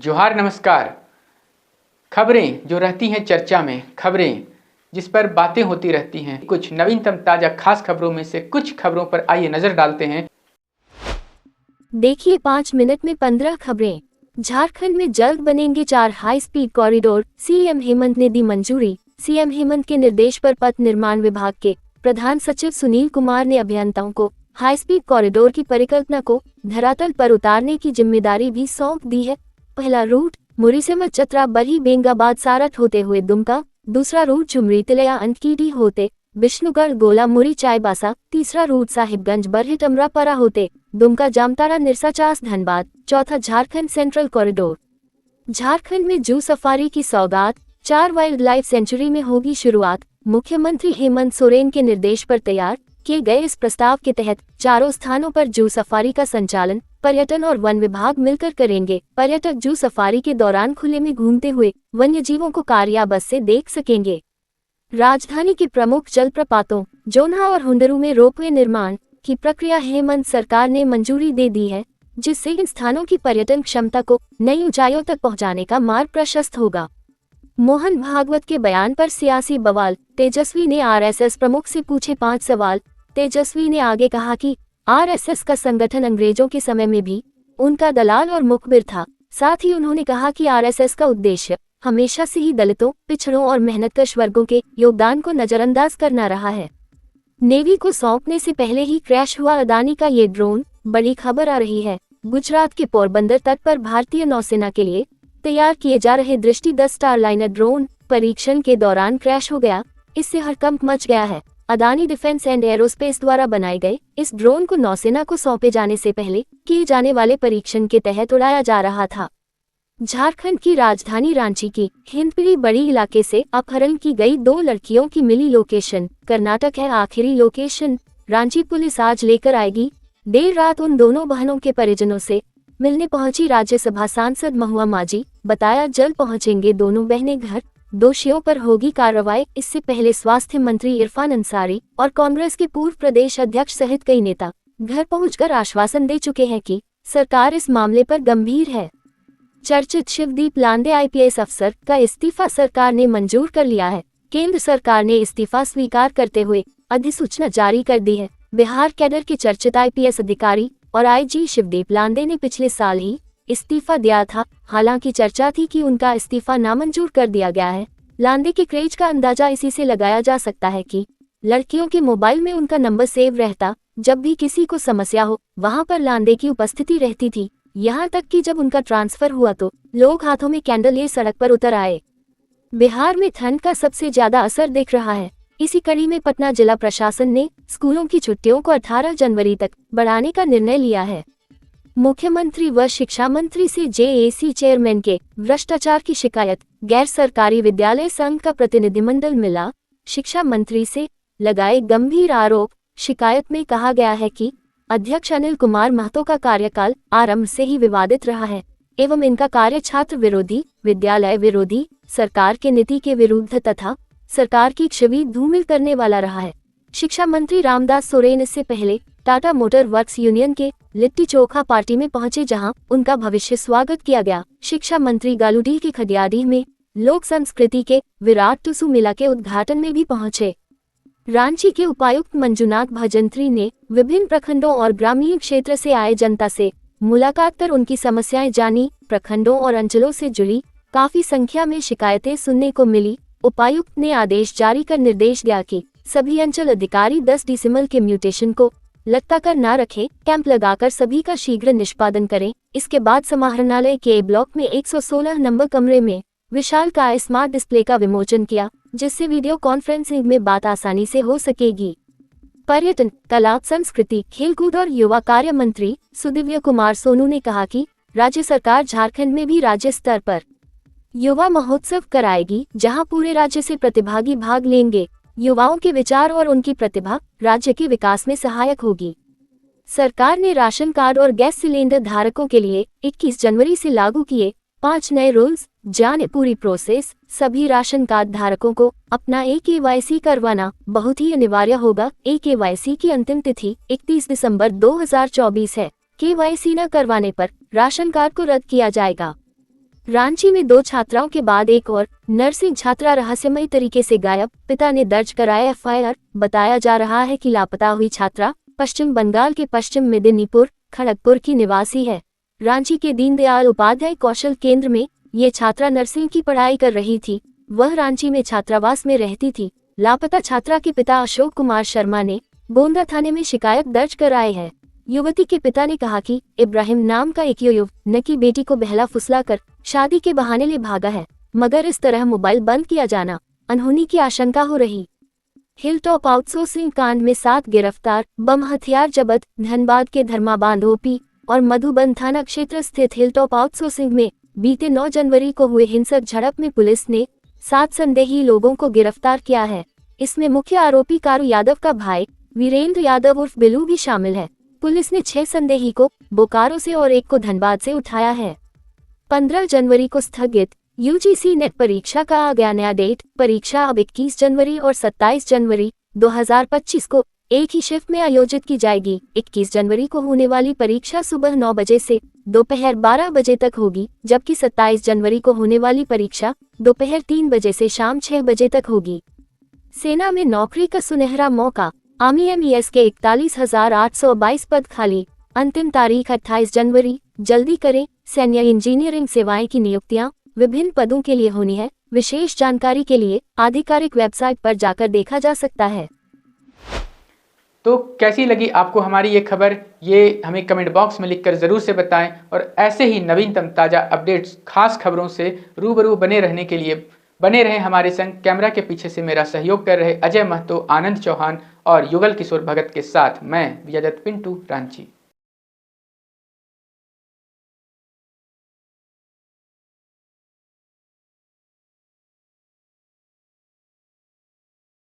जोहार नमस्कार। खबरें जो रहती हैं चर्चा में, खबरें जिस पर बातें होती रहती हैं, कुछ नवीनतम ताजा खास खबरों में से कुछ खबरों पर आइए नजर डालते हैं। देखिए 5 मिनट में 15 खबरें। झारखंड में जल्द बनेंगे 4 high speed corridor, CM Hemant ने दी मंजूरी। सीएम हेमंत के निर्देश पर पथ निर्माण विभाग के प्रधान सचिव सुनील कुमार ने अभियंताओं को हाई स्पीड कॉरिडोर की परिकल्पना को धरातल पर उतारने की जिम्मेदारी भी सौंप दी है। पहला रूट मुरीसेमा चतरा बरही बेंगाबाद सारठ होते हुए दुमका, दूसरा रूट झुमरी तिलया अंतकीडी होते विष्णुगढ़ गोला मुरी चाईबासा, तीसरा रूट साहिबगंज बरहिट अमरापरा होते दुमका जामताड़ा निरसा चास धनबाद, चौथा झारखंड सेंट्रल कॉरिडोर। झारखंड में जू सफारी की सौगात, 4 वाइल्ड लाइफ सेंचुरी में होगी शुरुआत। मुख्यमंत्री हेमंत सोरेन के निर्देश पर तैयार किए गए इस प्रस्ताव के तहत चारों स्थानों पर जू सफारी का संचालन पर्यटन और वन विभाग मिलकर करेंगे। पर्यटक जू सफारी के दौरान खुले में घूमते हुए वन्य जीवों को कार या बस से देख सकेंगे। राजधानी के प्रमुख जलप्रपातों जोन्हा और हुंडरू में रोपवे निर्माण की प्रक्रिया हेमंत सरकार ने मंजूरी दे दी है, जिससे इन स्थानों की पर्यटन क्षमता को नई ऊंचाइयों तक पहुंचाने का मार्ग प्रशस्त होगा। मोहन भागवत के बयान पर सियासी बवाल, तेजस्वी ने आरएसएस प्रमुख से पूछे 5 सवाल। तेजस्वी ने आगे कहा कि आरएसएस का संगठन अंग्रेजों के समय में भी उनका दलाल और मुखबिर था। साथ ही उन्होंने कहा कि आरएसएस का उद्देश्य हमेशा से ही दलितों, पिछड़ों और मेहनतकश वर्गों के योगदान को नजरअंदाज करना रहा है। नेवी को सौंपने से पहले ही क्रैश हुआ अदानी का ये ड्रोन, बड़ी खबर आ रही है। गुजरात के पोरबंदर तट पर भारतीय नौसेना के लिए तैयार किए जा रहे दृष्टि 10 स्टारलाइनर ड्रोन परीक्षण के दौरान क्रैश हो गया। इससे हड़कंप मच गया है। अदानी डिफेंस एंड एरोस्पेस द्वारा बनाए गए इस ड्रोन को नौसेना को सौंपे जाने से पहले किए जाने वाले परीक्षण के तहत उड़ाया जा रहा था। झारखंड की राजधानी रांची की हिंदपीढ़ी बड़ी इलाके से अपहरण की गई 2 लड़कियों की मिली लोकेशन कर्नाटक है आखिरी लोकेशन। रांची पुलिस आज लेकर आएगी। देर रात उन दोनों बहनों के परिजनों से मिलने पहुंची राज्यसभा सांसद महुआ माझी। बताया जल्द पहुंचेंगे दोनों बहनें घर, दोषियों पर होगी कार्रवाई। इससे पहले स्वास्थ्य मंत्री इरफान अंसारी और कांग्रेस के पूर्व प्रदेश अध्यक्ष सहित कई नेता घर पहुंचकर आश्वासन दे चुके हैं कि सरकार इस मामले पर गंभीर है। चर्चित शिवदीप लांदे आईपीएस अफसर का इस्तीफा सरकार ने मंजूर कर लिया है। केंद्र सरकार ने इस्तीफा स्वीकार करते हुए अधिसूचना जारी कर दी है। बिहार कैडर के चर्चित आईपीएस अधिकारी और आईजी शिवदीप लांदे ने पिछले साल ही इस्तीफा दिया था। हालांकि चर्चा थी कि उनका इस्तीफा नामंजूर कर दिया गया है। लांदे के क्रेज का अंदाजा इसी से लगाया जा सकता है कि लड़कियों के मोबाइल में उनका नंबर सेव रहता। जब भी किसी को समस्या हो वहां पर लांदे की उपस्थिति रहती थी। यहाँ तक कि जब उनका ट्रांसफर हुआ तो लोग हाथों में कैंडल लिए सड़क पर उतर आए। बिहार में ठंड का सबसे ज्यादा असर दिख रहा है। इसी कड़ी में पटना जिला प्रशासन ने स्कूलों की छुट्टियों को 18 जनवरी तक बढ़ाने का निर्णय लिया है। मुख्यमंत्री व शिक्षा मंत्री से जेएसी चेयरमैन के भ्रष्टाचार की शिकायत, गैर सरकारी विद्यालय संघ का प्रतिनिधिमंडल मिला। शिक्षा मंत्री से लगाए गंभीर आरोप। शिकायत में कहा गया है कि अध्यक्ष अनिल कुमार महतो का कार्यकाल आरंभ से ही विवादित रहा है एवं इनका कार्य छात्र विरोधी, विद्यालय विरोधी, सरकार के नीति के विरुद्ध तथा सरकार की छवि धूमिल करने वाला रहा है। शिक्षा मंत्री रामदास सोरेन इससे पहले टाटा मोटर वर्क्स यूनियन के लिट्टी चोखा पार्टी में पहुंचे, जहां उनका भव्य स्वागत किया गया। शिक्षा मंत्री गालूडीह के खडियाडीह में लोक संस्कृति के विराट टुसु मेला के उद्घाटन में भी पहुंचे। रांची के उपायुक्त मंजुनाथ भजंत्री ने विभिन्न प्रखंडों और ग्रामीण क्षेत्र से आए जनता से मुलाकात कर उनकी समस्याएं जानी। प्रखंडों और अंचलों से जुड़ी काफी संख्या में शिकायतें सुनने को मिली। उपायुक्त ने आदेश जारी कर निर्देश दिया कि सभी अंचल अधिकारी 10 डिसिमल के म्यूटेशन को लटकाकर न रखें, कैंप लगाकर सभी का शीघ्र निष्पादन करें। इसके बाद समाहरणालय के ए ब्लॉक में 116 नंबर कमरे में विशालकाय स्मार्ट डिस्प्ले का विमोचन किया, जिससे वीडियो कॉन्फ्रेंसिंग में बात आसानी से हो सकेगी। पर्यटन, कला, संस्कृति, खेलकूद और युवा कार्य मंत्री सुदिव्य कुमार सोनू ने कहा कि राज्य सरकार झारखंड में भी राज्य स्तर पर युवा महोत्सव कराएगी, जहां पूरे राज्य से प्रतिभागी भाग लेंगे। युवाओं के विचार और उनकी प्रतिभा राज्य के विकास में सहायक होगी। सरकार ने राशन कार्ड और गैस सिलेंडर धारकों के लिए 21 जनवरी से लागू किए 5 नए रूल्स। जाने पूरी प्रोसेस। सभी राशन कार्ड धारकों को अपना केवाईसी करवाना बहुत ही अनिवार्य होगा। केवाईसी की अंतिम तिथि 31 दिसंबर 2024 है। केवाईसी न करवाने पर राशन कार्ड को रद्द किया जाएगा। रांची में 2 छात्राओं के बाद एक और नर्सिंग छात्रा रहस्यमयी तरीके से गायब, पिता ने दर्ज कराया एफआईआर। बताया जा रहा है कि लापता हुई छात्रा पश्चिम बंगाल के पश्चिम मेदिनीपुर खड़गपुर की निवासी है। रांची के दीनदयाल उपाध्याय कौशल केंद्र में ये छात्रा नर्सिंग की पढ़ाई कर रही थी। वह रांची में छात्रावास में रहती थी। लापता छात्रा के पिता अशोक कुमार शर्मा ने गोंदा थाने में शिकायत दर्ज कराई है। युवती के पिता ने कहा कि इब्राहिम नाम का एक युवक की बेटी को बहला फुसला कर शादी के बहाने ले भागा है, मगर इस तरह मोबाइल बंद किया जाना अनहोनी की आशंका हो रही। हिलटॉप आउटसोर्सिंग कांड में 7 गिरफ्तार, बम हथियार जब्त। धनबाद के धर्माबांध ओपी और मधुबन थाना क्षेत्र स्थित हिलटॉप आउटसोर्सिंग में बीते 9 जनवरी को हुए हिंसक झड़प में पुलिस ने 7 संदेही लोगों को गिरफ्तार किया है। इसमें मुख्य आरोपी कारू यादव का भाई वीरेंद्र यादव उर्फ बिल्लू भी शामिल है। पुलिस ने 6 संदेही को बोकारो से और 1 को धनबाद से उठाया है। 15 जनवरी को स्थगित यूजीसी नेट परीक्षा का आ गया नया डेट। परीक्षा अब 21 जनवरी और 27 जनवरी 2025 को एक ही शिफ्ट में आयोजित की जाएगी। 21 जनवरी को होने वाली परीक्षा सुबह 9 बजे से दोपहर 12 बजे तक होगी, जबकि 27 जनवरी को होने वाली परीक्षा दोपहर 3 बजे से शाम 6 बजे तक होगी। सेना में नौकरी का सुनहरा मौका। आर्मी MES के 41,822 पद खाली। अंतिम तारीख 28 जनवरी। जल्दी करें। सैन्य इंजीनियरिंग सेवाएं की नियुक्तियां विभिन्न पदों के लिए होनी है। विशेष जानकारी के लिए आधिकारिक वेबसाइट पर जाकर देखा जा सकता है। तो कैसी लगी आपको हमारी ये खबर, ये हमें कमेंट बॉक्स में लिखकर ज़रूर से बताएं। और ऐसे ही नवीनतम ताज़ा अपडेट्स, खास खबरों से रूबरू बने रहने के लिए बने रहे हमारे संग। कैमरा के पीछे से मेरा सहयोग कर रहे अजय महतो, आनंद चौहान और युगल किशोर भगत के साथ मैं विजय दत्त पिंटू, रांची।